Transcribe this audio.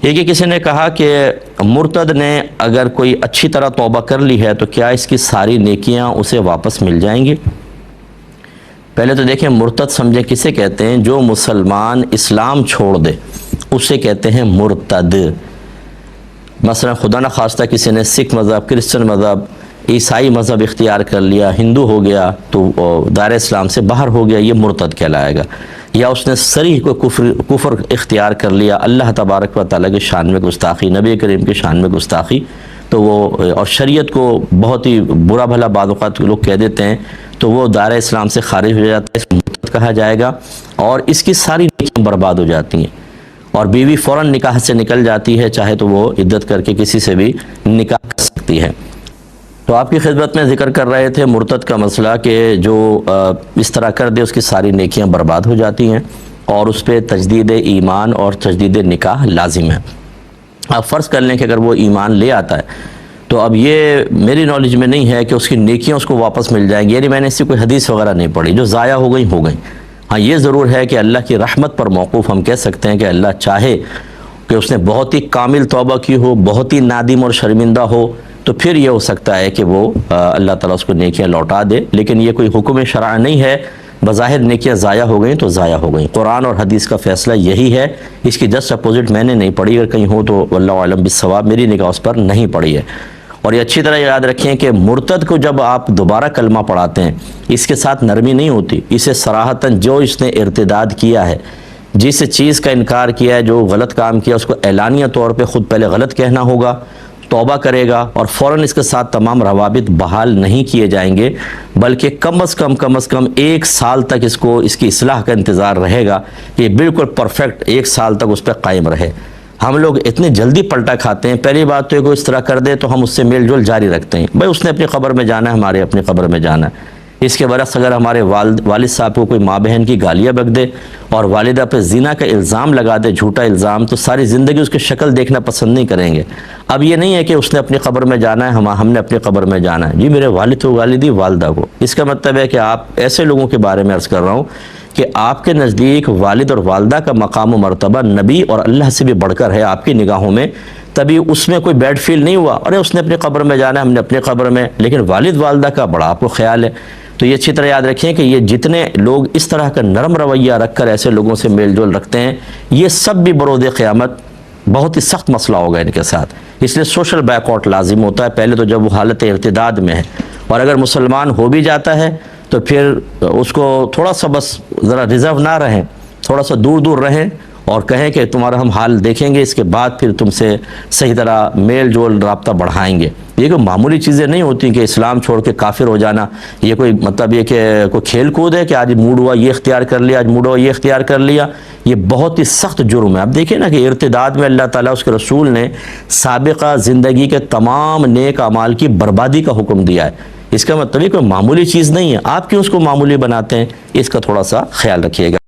یہ کسی نے کہا کہ مرتد نے اگر کوئی اچھی طرح توبہ کر لی ہے تو کیا اس کی ساری نیکیاں اسے واپس مل جائیں گی؟ پہلے تو دیکھیں مرتد سمجھیں کسے کہتے ہیں؟ جو مسلمان اسلام چھوڑ دے اسے کہتے ہیں مرتد۔ مثلا خدا نہ خواستہ کسی نے سکھ مذہب، کرسچن مذہب، عیسائی مذہب اختیار کر لیا، ہندو ہو گیا تو دائرہ اسلام سے باہر ہو گیا، یہ مرتد کہلائے گا۔ یا اس نے صریح کو کفر اختیار کر لیا، اللہ تبارک و تعالیٰ کی شان میں گستاخی، نبی کریم کی شان میں گستاخی، تو وہ اور شریعت کو بہت ہی برا بھلا بعض اوقات لوگ کہہ دیتے ہیں، تو وہ دائرہ اسلام سے خارج ہو جاتا ہے، اس کو مرتد کہا جائے گا، اور اس کی ساری نیکیاں برباد ہو جاتی ہیں، اور بیوی فوراً نکاح سے نکل جاتی ہے، چاہے تو وہ عدت کر کے کسی سے بھی نکاح کر سکتی ہے۔ تو آپ کی خدمت میں ذکر کر رہے تھے مرتد کا مسئلہ کہ جو اس طرح کر دے اس کی ساری نیکیاں برباد ہو جاتی ہیں، اور اس پہ تجدید ایمان اور تجدید نکاح لازم ہے۔ آپ فرض کر لیں کہ اگر وہ ایمان لے آتا ہے تو اب یہ میری نالج میں نہیں ہے کہ اس کی نیکیاں اس کو واپس مل جائیں گی، یعنی میں نے اس سے کوئی حدیث وغیرہ نہیں پڑھی، جو ضائع ہو گئی ہو گئیں۔ ہاں یہ ضرور ہے کہ اللہ کی رحمت پر موقوف ہم کہہ سکتے ہیں کہ اللہ چاہے کہ اس نے بہت ہی کامل توبہ کی ہو، بہت ہی نادم اور شرمندہ ہو، تو پھر یہ ہو سکتا ہے کہ وہ اللہ تعالیٰ اس کو نیکیاں لوٹا دے، لیکن یہ کوئی حکم شرع نہیں ہے۔ بظاہر نیکیاں ضائع ہو گئیں تو ضائع ہو گئیں، قرآن اور حدیث کا فیصلہ یہی ہے۔ اس کی جسٹ اپوزٹ میں نے نہیں پڑھی، اگر کہیں ہو تو واللہ عالم بالصواب، میری نگاہ اس پر نہیں پڑھی ہے۔ اور یہ اچھی طرح یاد رکھیں کہ مرتد کو جب آپ دوبارہ کلمہ پڑھاتے ہیں اس کے ساتھ نرمی نہیں ہوتی، اسے صراحتاً جو اس نے ارتداد کیا ہے، جس چیز کا انکار کیا ہے، جو غلط کام کیا، اس کو اعلانیہ طور پہ خود پہلے غلط کہنا ہوگا، توبہ کرے گا، اور فوراً اس کے ساتھ تمام روابط بحال نہیں کیے جائیں گے، بلکہ کم از کم 1 سال تک اس کو اس کی اصلاح کا انتظار رہے گا کہ یہ بالکل پرفیکٹ 1 سال تک اس پہ قائم رہے۔ ہم لوگ اتنے جلدی پلٹا کھاتے ہیں، پہلی بات تو اس طرح کر دے تو ہم اس سے میل جول جاری رکھتے ہیں، بھائی اس نے اپنی قبر میں جانا ہے، ہمارے اپنی قبر میں جانا ہے۔ اس کے برعکس اگر ہمارے والد صاحب کو کوئی ماں بہن کی گالیاں بک دے اور والدہ پہ زنا کا الزام لگا دے، جھوٹا الزام، تو ساری زندگی اس کی شکل دیکھنا پسند نہیں کریں گے۔ اب یہ نہیں ہے کہ اس نے اپنی قبر میں جانا ہے، ہم نے اپنی قبر میں جانا ہے، جی میرے والد کو گالی دی والدہ کو۔ اس کا مطلب ہے کہ آپ ایسے لوگوں کے بارے میں عرض کر رہا ہوں کہ آپ کے نزدیک والد اور والدہ کا مقام و مرتبہ نبی اور اللہ سے بھی بڑھ کر ہے آپ کی نگاہوں میں، تبھی اس میں کوئی بیڈ فیل نہیں ہوا، ارے اس نے اپنی قبر میں جانا ہے، ہم نے اپنی قبر میں، لیکن والد والدہ کا بڑا آپ کو خیال ہے۔ تو یہ اچھی طرح یاد رکھیں کہ یہ جتنے لوگ اس طرح کا نرم رویہ رکھ کر ایسے لوگوں سے میل جول رکھتے ہیں، یہ سب بھی بروز قیامت بہت ہی سخت مسئلہ ہوگا ان کے ساتھ۔ اس لیے سوشل بیک آؤٹ لازم ہوتا ہے، پہلے تو جب وہ حالت ارتداد میں ہے، اور اگر مسلمان ہو بھی جاتا ہے تو پھر اس کو تھوڑا سا بس ذرا ریزرو نہ رہیں، تھوڑا سا دور رہیں، اور کہیں کہ تمہارا ہم حال دیکھیں گے، اس کے بعد پھر تم سے صحیح طرح میل جول رابطہ بڑھائیں گے۔ یہ کوئی معمولی چیزیں نہیں ہوتی کہ اسلام چھوڑ کے کافر ہو جانا، یہ کوئی مطلب یہ کہ کوئی کھیل کود ہے کہ آج موڈ ہوا یہ اختیار کر لیا، آج موڈ ہوا یہ اختیار کر لیا، یہ بہت ہی سخت جرم ہے۔ اب دیکھیں نا کہ ارتداد میں اللہ تعالیٰ اس کے رسول نے سابقہ زندگی کے تمام نیک اعمال کی بربادی کا حکم دیا ہے، اس کا مطلب یہ کوئی معمولی چیز نہیں ہے، آپ کیوں اس کو معمولی بناتے ہیں؟ اس کا تھوڑا سا خیال رکھیے گا۔